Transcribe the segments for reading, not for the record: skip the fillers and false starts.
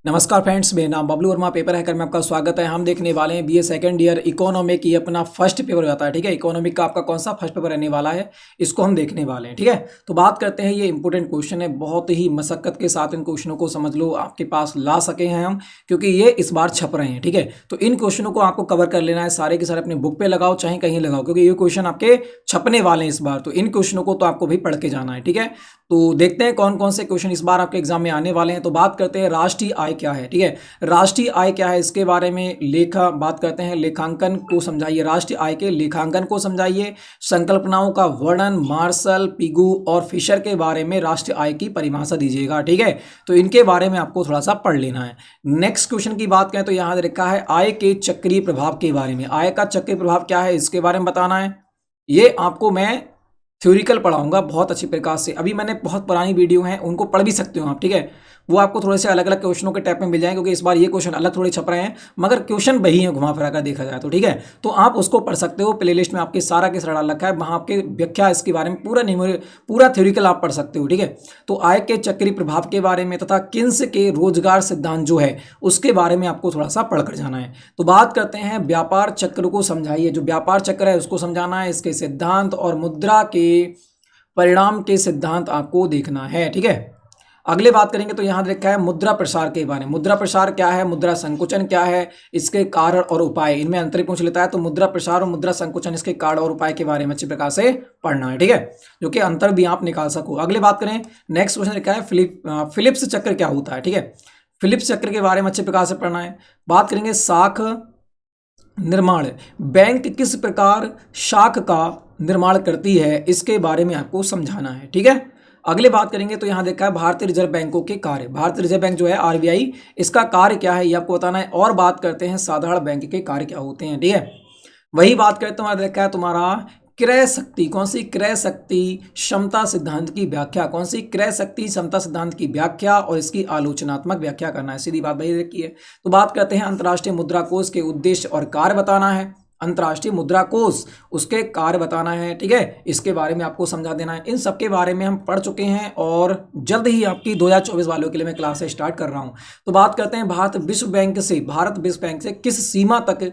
नमस्कार फ्रेंड्स, मेरा नाम बबलू वर्मा, पेपर हैकर में आपका स्वागत है। हम देखने वाले हैं बीए सेकंड ईयर इकोनॉमिक की अपना फर्स्ट पेपर होता है। ठीक है, इकोनॉमिक का आपका कौन सा फर्स्ट पेपर रहने वाला है, इसको हम देखने वाले हैं। ठीक है, तो बात करते हैं। ये इंपॉर्टेंट क्वेश्चन है, बहुत ही मशक्कत के साथ इन क्वेश्चनों को समझ लो आपके पास ला सके हैं हम, क्योंकि ये इस बार छप रहे हैं। ठीक है, तो इन क्वेश्चनों को आपको कवर कर लेना है, सारे के सारे अपने बुक पे लगाओ चाहे कहीं लगाओ, क्योंकि ये क्वेश्चन आपके छपने वाले हैं इस बार। तो इन क्वेश्चनों को तो आपको भी पढ़ के जाना है। ठीक है, तो देखते हैं कौन कौन से क्वेश्चन इस बार आपके एग्जाम में आने वाले हैं। तो बात करते हैं राष्ट्रीय आय क्या है। ठीक है, राष्ट्रीय आय क्या है इसके बारे में बात करते हैं। लेखांकन को समझाइए, राष्ट्रीय आय के लेखांकन को समझाइए। संकल्पनाओं का वर्णन, मार्शल, पिगू और फिशर के बारे में राष्ट्रीय आय की परिभाषा दीजिएगा। ठीक है, तो इनके बारे में आपको थोड़ा सा पढ़ लेना है। नेक्स्ट क्वेश्चन की बात करें तो यहां लिखा है आय के चक्रीय प्रभाव के बारे में। आय का चक्रीय प्रभाव क्या है इसके बारे में बताना है। ये आपको मैं थ्योरिकल पढ़ाऊंगा बहुत अच्छी प्रकार से। अभी मैंने बहुत पुरानी वीडियो हैं, उनको पढ़ भी सकते हो आप। ठीक है, वो आपको थोड़े से अलग अलग क्वेश्चनों के टाइप में मिल जाएंगे, क्योंकि इस बार ये क्वेश्चन अलग थोड़े छप रहे हैं, मगर क्वेश्चन वही है घुमा फिरा कर देखा जाए तो। ठीक है, तो आप उसको पढ़ सकते हो। प्लेलिस्ट में आपके सारा के सारा डाल रखा है, वहाँ आपके व्याख्या इसके बारे में पूरा थ्योरिकल आप पढ़ सकते हो। ठीक है, तो आय के चक्रीय प्रभाव के बारे में तथा किन्स के रोजगार सिद्धांत जो है उसके बारे में आपको थोड़ा सा पढ़ कर जाना है। तो बात करते हैं व्यापार चक्र को समझाइए। जो व्यापार चक्र है उसको समझाना है, इसके सिद्धांत और मुद्रा के परिणाम के सिद्धांत आपको देखना है। ठीक है, अगले बात करेंगे तो यहां लिखा है मुद्रा प्रसार के बारे में। मुद्रा प्रसार क्या है, मुद्रा संकुचन क्या है, इसके कारण और उपाय, इनमें अंतर पूछ लेता है। तो मुद्रा प्रसार और मुद्रा संकुचन, इसके कारण और उपाय के बारे में अच्छी प्रकार से पढ़ना है। ठीक है, जो कि अंतर भी आप निकाल सको। अगले बात करें, नेक्स्ट क्वेश्चन लिखा है फिलिप्स चक्र क्या होता है। ठीक है, फिलिप्स चक्र के बारे में अच्छे प्रकार से पढ़ना है। बात करेंगे शाख निर्माण, बैंक किस प्रकार शाख का निर्माण करती है इसके बारे में आपको समझाना है। ठीक है, अगले बात करेंगे तो यहां देखा है भारतीय रिजर्व बैंकों के कार्य। भारतीय रिजर्व बैंक जो है आरबीआई, इसका कार्य क्या है ये आपको बताना है। और बात करते हैं साधारण बैंक के कार्य क्या होते हैं। ठीक है, वही बात करते हैं। तुम्हारा देखा है तुम्हारा क्रय शक्ति, कौन सी क्रय शक्ति क्षमता सिद्धांत की व्याख्या, कौन सी क्रय शक्ति क्षमता सिद्धांत की व्याख्या और इसकी आलोचनात्मक व्याख्या करना है। सीधी बात वही रखी है। तो बात करते हैं अंतर्राष्ट्रीय मुद्रा कोष के उद्देश्य और कार्य बताना है। अंतर्राष्ट्रीय मुद्रा कोष, उसके कार्य बताना है। ठीक है, इसके बारे में आपको समझा देना है। इन सब के बारे में हम पढ़ चुके हैं और जल्द ही आपकी 2024 वालों के लिए मैं क्लास स्टार्ट कर रहा हूं। तो बात करते हैं भारत विश्व बैंक से किस सीमा तक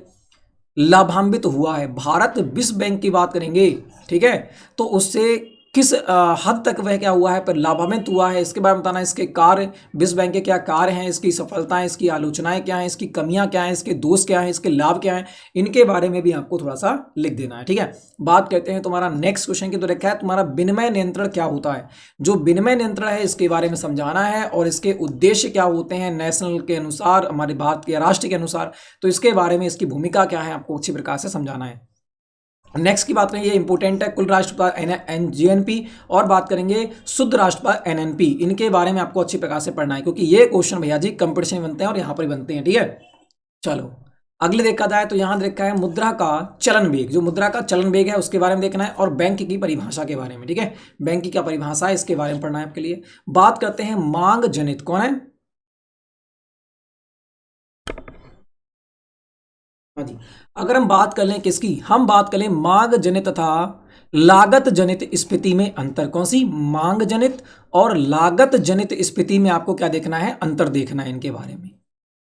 लाभान्वित हुआ है। भारत विश्व बैंक की बात करेंगे, ठीक है, तो उससे किस हद तक वह क्या हुआ है, पर लाभान्वित हुआ है, इसके बारे में बताना है। इसके कार्य, विश्व बैंक के क्या कार्य हैं, इसकी सफलताएं, इसकी आलोचनाएं क्या हैं, इसकी कमियां क्या हैं, इसके दोष क्या हैं, इसके लाभ क्या हैं, इनके बारे में भी आपको थोड़ा सा लिख देना है। ठीक है, बात करते हैं तुम्हारा नेक्स्ट क्वेश्चन की। तो रखा है तुम्हारा विनिमय नियंत्रण क्या होता है। जो विनिमय नियंत्रण है इसके बारे में समझाना है और इसके उद्देश्य क्या होते हैं नेशनल के अनुसार, हमारे भारत के राष्ट्र के अनुसार। तो इसके बारे में, इसकी भूमिका क्या है, आपको अच्छी प्रकार से समझाना है। नेक्स्ट की बात करें, ये इंपोर्टेंट है, कुल राष्ट्रपति जीएनपी, और बात करेंगे शुद्ध राष्ट्रपति एनएनपी। इनके बारे में आपको अच्छी प्रकार से पढ़ना है, क्योंकि ये क्वेश्चन भैया जी कंपटीशन बनते हैं और यहाँ पर बनते हैं। ठीक है, चलो अगले देखा जाए तो यहाँ देखा है मुद्रा का चलन वेग। जो मुद्रा का चलन वेग है उसके बारे में देखना है, और बैंक की परिभाषा के बारे में। ठीक है, बैंक की क्या परिभाषा है इसके बारे में पढ़ना है आपके लिए। बात करते हैं मांग जनित, कौन है, हाँ जी, अगर हम बात कर लें किसकी, हम बात कर लें मांग जनित तथा लागत जनित स्थिति में अंतर। कौन सी, मांग जनित और लागत जनित स्थिति में आपको क्या देखना है, अंतर देखना है इनके बारे में।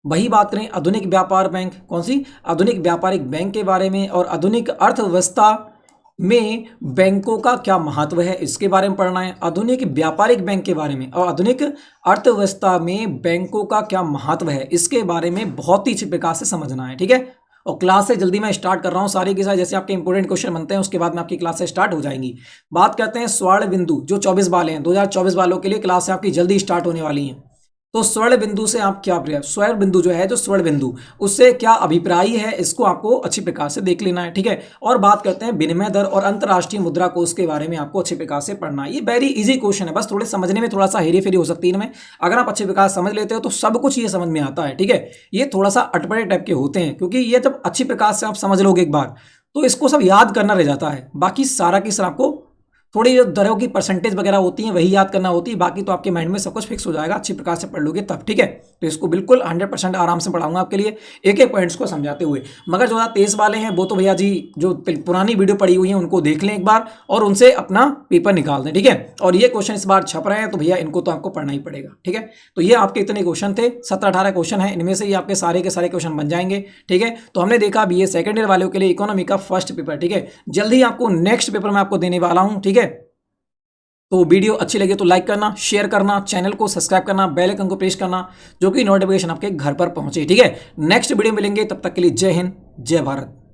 वही बात करें आधुनिक व्यापार बैंक, कौन सी, आधुनिक व्यापारिक बैंक के बारे में, और आधुनिक अर्थव्यवस्था में बैंकों का क्या महत्व है इसके बारे में पढ़ना है। आधुनिक व्यापारिक बैंक के बारे में और आधुनिक अर्थव्यवस्था में बैंकों का क्या महत्व है इसके बारे में बहुत ही अच्छी प्रकार से समझना है। ठीक है, और क्लास से जल्दी मैं स्टार्ट कर रहा हूँ सारी के साथ, जैसे आपके इंपोर्टेंट क्वेश्चन बनते हैं उसके बाद में आपकी क्लास से स्टार्ट हो जाएंगी। बात करते हैं स्वर्ण बिंदु, जो 24 वाले हैं, 2024 वालों के लिए क्लास आपकी जल्दी स्टार्ट होने वाली है। तो स्वर्ण बिंदु से आप क्या, स्वर्ण बिंदु जो है, जो स्वर्ण बिंदु, उससे क्या अभिप्राय है, इसको आपको अच्छी प्रकार से देख लेना है। ठीक है, और बात करते हैं विनिमय दर और अंतरराष्ट्रीय मुद्रा कोष के बारे में आपको अच्छी प्रकार से पढ़ना है। ये वेरी इजी क्वेश्चन है, बस थोड़े समझने में थोड़ा सा हेरी फेरी हो सकती है इनमें। अगर आप अच्छे प्रकार समझ लेते हो तो सब कुछ ये समझ में आता है। ठीक है, ये थोड़ा सा अटपटे टाइप के होते हैं, क्योंकि ये जब अच्छी प्रकार से आप समझ लोगे एक बार तो इसको सब याद करना रह जाता है, बाकी सारा की सारा आपको थोड़ी जो दरों की परसेंटेज वगैरह होती हैं वही याद करना होती है, बाकी तो आपके माइंड में सब कुछ फिक्स हो जाएगा अच्छी प्रकार से पढ़ लोगे तब, ठीक है। तो इसको बिल्कुल 100% आराम से पढ़ाऊंगा आपके लिए एक एक पॉइंट्स को समझाते हुए। मगर जो 2023 वाले हैं वो तो भैया जी जो पुरानी वीडियो पड़ी हुई है उनको देख लें एक बार और उनसे अपना पेपर निकाल दें, ठीक है। और ये क्वेश्चन इस बार छप रहे हैं तो भैया इनको तो आपको पढ़ना ही पड़ेगा, ठीक है। तो ये आपके इतने क्वेश्चन थे, 17-18 क्वेश्चन है, इनमें से ही आपके सारे के सारे क्वेश्चन बन जाएंगे, ठीक है। तो हमने देखा बीए सेकंड ईयर वालों के लिए इकोनॉमी का फर्स्ट पेपर, ठीक है। जल्दी आपको नेक्स्ट पेपर मैं आपको देने वाला हूं, ठीक है। तो वीडियो अच्छी लगे तो लाइक करना, शेयर करना, चैनल को सब्सक्राइब करना, बेल आइकन को प्रेस करना, जो कि नोटिफिकेशन आपके घर पर पहुंचे, ठीक है। नेक्स्ट वीडियो मिलेंगे, तब तक के लिए जय हिंद, जय भारत।